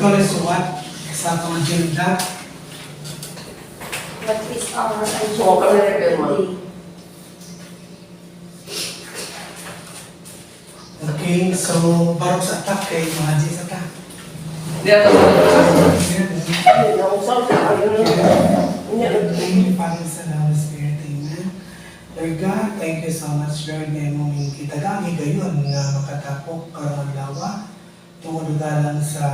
call is what? Sa itong agenda. What is our agenda Oo, kami na-repair mo. today? Okay, so barok sa attack kay mga G sa attack. Hindi ako Thank you, Father, sa Holy Spirit. Amen. Lord God, thank you so much, Lord, na mong kitagami gayon na makatapok karong lawa tungod lang sa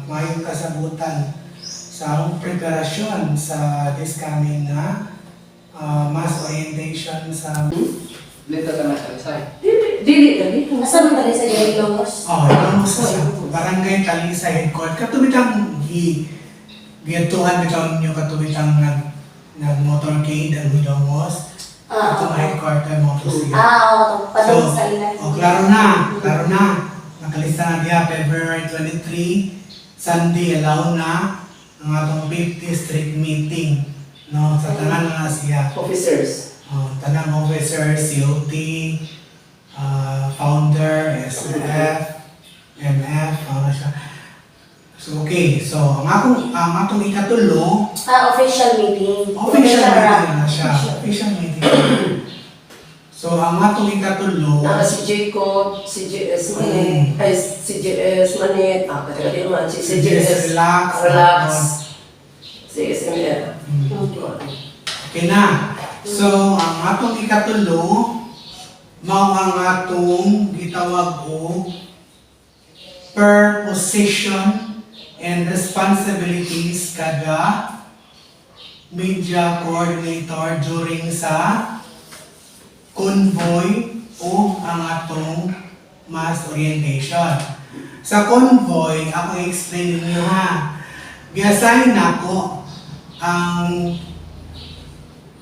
mayong kasabutan sa among preparasyon sa this coming na mass orientation sa Dito ka na sa Dili, dali. Asa man tayo sa Jerry Longos? yung sa barangay Talisa headquarters. Katumitang giatuhan bitaw ninyo katumitang nag motorcade ang Hilongos. Ito ang headquarters mo to siya. Oo, padung sa ilan. Klaro na. Nakalista na diya February 23, Sunday, allow na ang atong 50th district meeting. No, sa tanan na siya. officers. Tanang officer, COT, founder, SF, MF, ano siya. So, okay. So, ang atong ikatulo, Official meeting. official meeting na siya. Official. Official meeting. So, ang atong ikatulo, Si Jacob, si JS Manit, ay si JS Manit, katagali naman, si JS relax. si SML. Okay na. So, ang atong ikatulo, mao ang atong gitawag o per position and responsibilities kada media coordinator during sa convoy o ang atong mass orientation. Sa convoy, ako i-explain ninyo ha. Giasign nako ang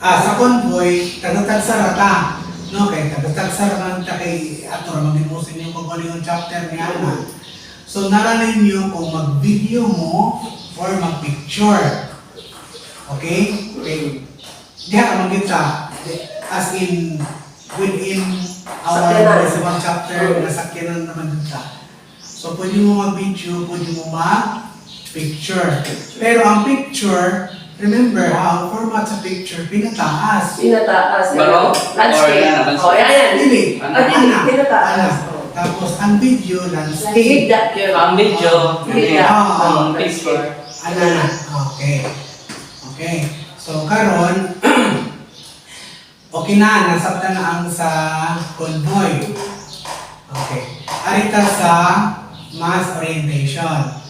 sa convoy, tagatag-sarata. No, kay tagatag-sarata kay ator mag-imusin yung kung yung chapter niya na. So, naranin nyo kung mag-video mo or mag-picture. Okay? Okay. Diha ka magkita. As in, within our one chapter, nasakyanan naman dun ka. So, pwede mo mag-video, pwede mo mag-picture. Pero ang picture, remember, ang format sa picture, pinataas. Baro? Landscape. Oh, yan. Dili. Pinataas. Tapos, ang video, landscape. Higda. Ang video, ang picture. Na. Okay. Okay. So, karon okay na, nasabta na ang sa convoy. Okay. Arita sa mass orientation.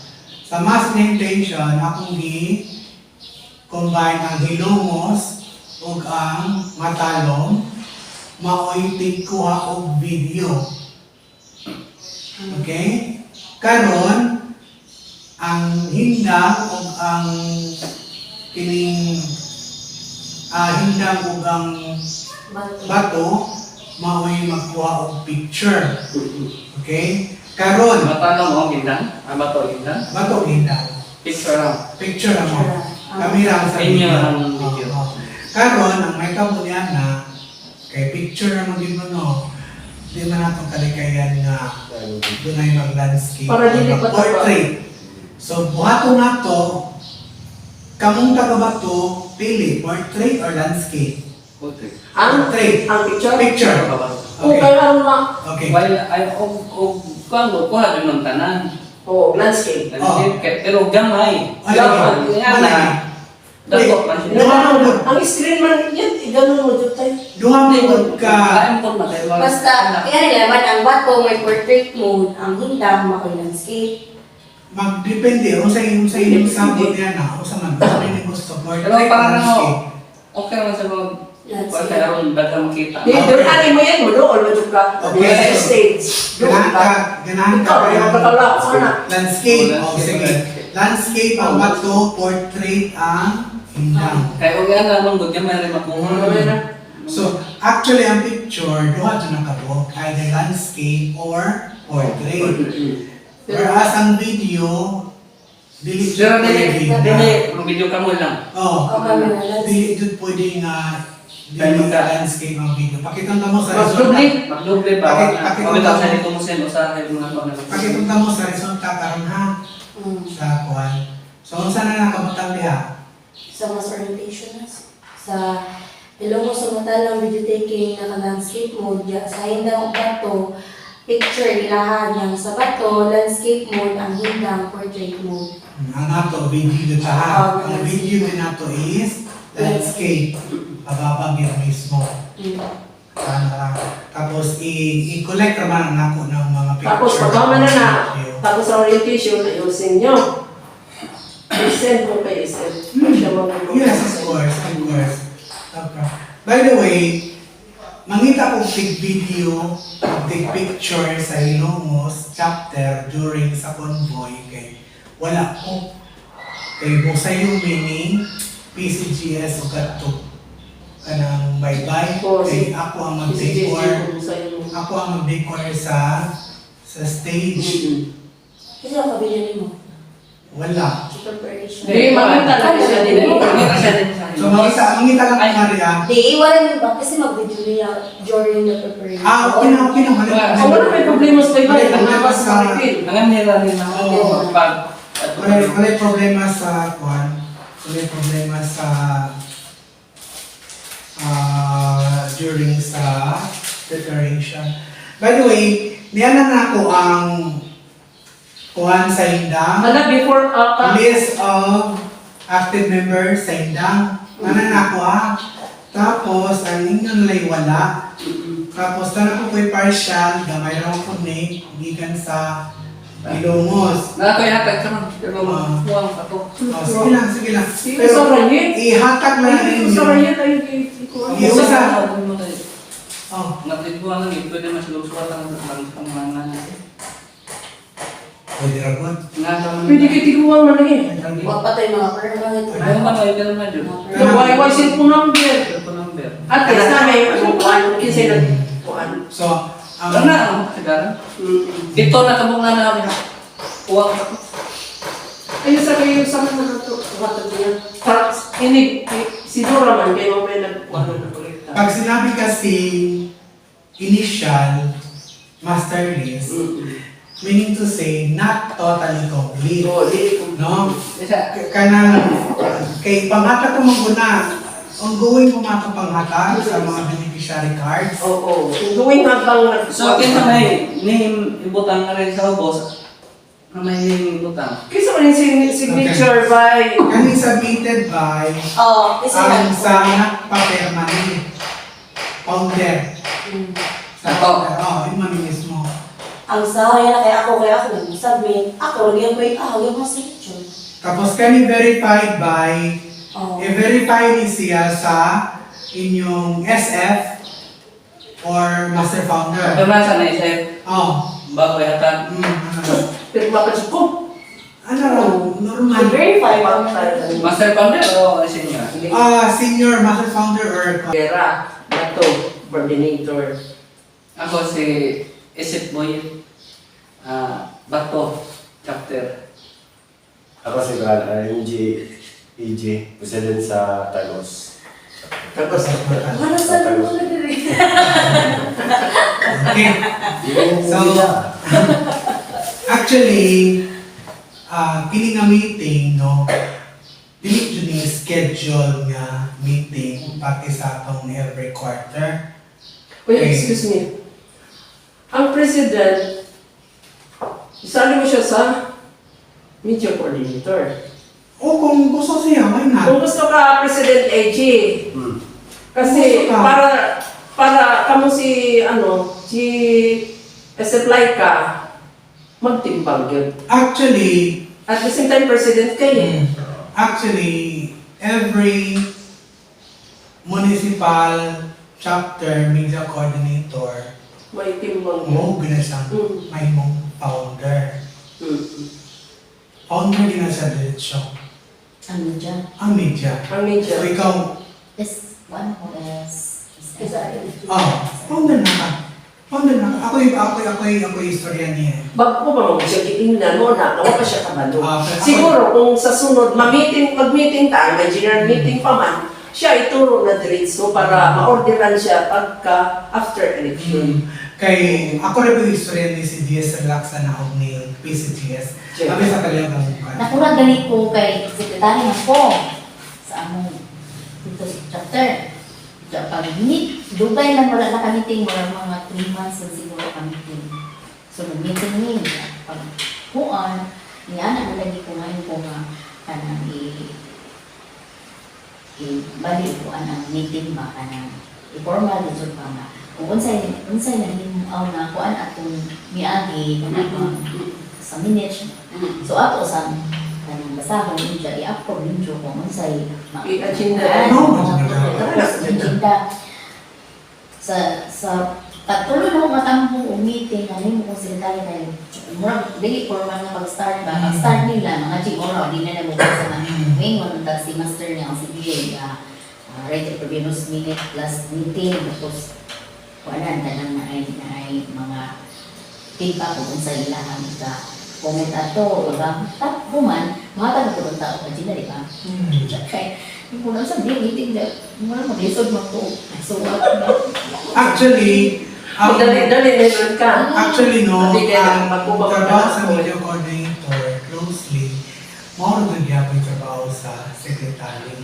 Sa mass orientation, akong combine ang Hilongos ug ang Matalom, maoy tigkuha og video. Okay? Karon ang hindang ug ang kining hindang ug ang bato maoy magkuha og picture. Okay? Karon Matanong mo, gindan? Bato, gindan? bato hindang. Picture lang. Picture mo. Kamera sa Inyo video. ang video. Karon ang may kamo niya na kay picture naman din mo no. Di man natong kalikayan nga dunay mag-landscape Para dili or pa portrait. So buhaton nato kamong taga bato pili portrait or landscape. Ang Portrait. picture. Picture. Kung Okay. kailangan na. Okay. While ay kuha din ng tanan. Landscape. Pero gamay. Ay, Gamay. okay. Yan na. Dapat man siya. Ang screen man yan, ganun mo dito tayo. Duha mo ka Kain po na tayo. Basta, yan naman, ang bato may portrait mode, ang hindang makoy landscape. magdepende unsa imong sabot niya na unsa man gusto Pero portrait or parang landscape. okay naman sa mga Landscape. kaya ron daga makita. Di, doon ani mo yan, mo doon, mo ka. Okay. Sa stage. Doon Ganahan Ikaw, ka yung pagkala, sana. landscape. Oh, sige. Landscape ang bato, portrait ang hindang. Kaya kung yan naman, good gamay rin makuha. So, actually, ang picture, duha ito nakabuk, either landscape or portrait. Whereas ang video, dili Pero pwede dili, kung video ka mo lang. Oh, Okay, may landscape. dili dito pwede nga dili Ganun ka. landscape ang video. Pakita mo sa Magdoble, resulta. magdoble ba? Bakit Pamitaw mo? sa dito mo sa sa mga Pakita mo sa resulta karon ha. sa kuan. So unsa na nakabutang diha? Sa mas orientation na sa Ilonggo sa matalang video taking naka-landscape mode ya sa hindang bato picture ilahan yang sa bato landscape mode ang hindang portrait mode. Ang ato video ta ha. Ang video din nato is landscape. Pababa gyud mismo. Tapos i-collect naman nako ng mga picture. Tapos pagkama na tapos sa orientation, ayusin nyo. I-send mo kay isip. Siya mag-report. Yes, of course, of course. Okay. By the way, mangita ko tig video, tig picture sa Ilongos chapter during sa convoy kay wala ko. Kay busa yung meaning PCGS o kadto kanang bye-bye kay ako ang mag-decor. Ako ang mag-decor sa stage. Kasi ang kabili mo. Wala. Preparation. Hindi, makita lang siya din. Makita siya din sa So mangita lang ko Maria. Di, wala mo ba? Kasi mag-video niya during the preparation. Okay na, okay na. Wala Kung wala may problema sa iba, namas sa refill. Ang nila rin naman Oo. pag Wala problema sa kwan. Wala problema sa during sa preparation. By the way, niyanan na ako ang kuhan sa Indang. Wala, before, List of active members sa Indang. Ano na ako Tapos, ang inyong lay wala. Tapos, tanong ko ko'y partial, gamay lang ako ni, gigan sa Ilongos. na ako ihatag ka man. Pero huwag ako. Sige lang, sige lang. Pero sa Rayet, Ihatag lang sa ninyo. Rayet tayo ikuha. Iusa. Oh. Nagliguan lang yun. Pwede mas lusulat ang mga Pwede ragot. Pwede kayo tiguan man lagi. Huwag pa tayo mga permanent. Ayaw man, ayaw ka naman yun. Why cellphone number? Cellphone number. At least na may kuhan, kinsa na kuhan. So, Ano na? Sigaran? Dito na kabong na namin. Huwag ako. Ayun sa kayo sa mga nato, kuhatag niya. Ini, si Dora man, kayo may nagkuhan na kulit. pag sinabi kasi initial master list, meaning to say, not totally complete. Oo, di ko. No? Isa. Kanang, kay panghatag ko maguna, ongoing pumatapanghatag sa mga beneficiary cards. Oo, gawin nga bang So, akin na may name ibutang na rin sa ubos. Na may name ibutang. Kisa man yung signature by... Kani submitted by Oo, kasi ang sa papermani. Founder. Ako. Yung mami mismo. ang sahaya na kaya ako submit. Ako, lagyan ko yung mga signature. Tapos kani verified by Oo. i-verify ni siya sa inyong SF or master founder. Pero nasa na isip, Oh. bago ihatag. Pero mapasok ko. Ano raw? Normal. Verify ba? Master founder o senior? Senior master founder or Pera, nato, coordinator. Ako si Isip Boy. Bato, chapter. Ako si Brad, EG, President sa Tagos. Tapos, Ano sa lulo na din? Okay. So, actually, kini nga meeting, no, dili yun yung schedule nga meeting pati sa atong every quarter. wait, excuse me. Ang president, isali mo siya sa media coordinator. O kung gusto siya, why not? Kung gusto ka, President AG, kasi Gusto ka. para kamo si supply ka, magtimbang yun. Actually, At the same time, President kayo. actually, every municipal chapter media coordinator May timbang yun. mo ginasang may mong founder. Founder din na sa diretsyo. Ano dyan? Ang media. Ang media. So ikaw, This one who is... founder na ka. Founder na ka. Ako yung istorya niya. Bago pa mo siya gitingnan mo na, nawa pa siya kabalo. Pero Siguro kung sa sunod, mag-meeting tayo, may general meeting pa man, siya ituro na diretso para ma-orderan siya pagka after election. Kay ako rin yung istorya ni si DS Relaxa na og ni PCGS. Kami sa talagang bukan. Nakuha gali ko kay sekretary ako sa among dito sa chapter. Diyan pag-meet, dugay lang wala na kamiting, wala mga 3 months na siguro kamiting. So nag-meeting ni, pag kuan, niya na lagi ko ngayon ko nga kanang bali ko ang meeting ba kanang i-formal dito pa nga. Kung unsay na himuaw na kuan atong miagi sa minutes. So ako sa kanang basahon ninyo i-approve ninyo kung unsay I-agenda. agenda sa patuloy na akong matambong umiting kami mo kung sekretary na yun. Murag, dili formal nga pag-start ba? Pag-start nila, mga chimora, di na nabukas sa may mga si master niya, si DJ, right at previous minute plus meeting, tapos wala na lang na ay mga feedback kung sa ilahan ka comment ato, diba? Tapos man, mga taga ng tao ka dyan, di ba? Kaya, yung kung sa meeting, wala mag-lisod mo ko. So, Actually, Dali na ka. actually no, Hindi kaya ang magkubaw ka trabaho na sa ako. video coordinator closely, more than gyapon trabaho sa secretary.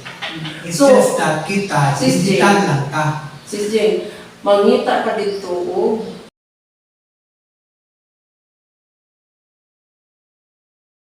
It's So, just that kita, Sis Jane. digital lang ta. Sis Jane, mangita ka dito o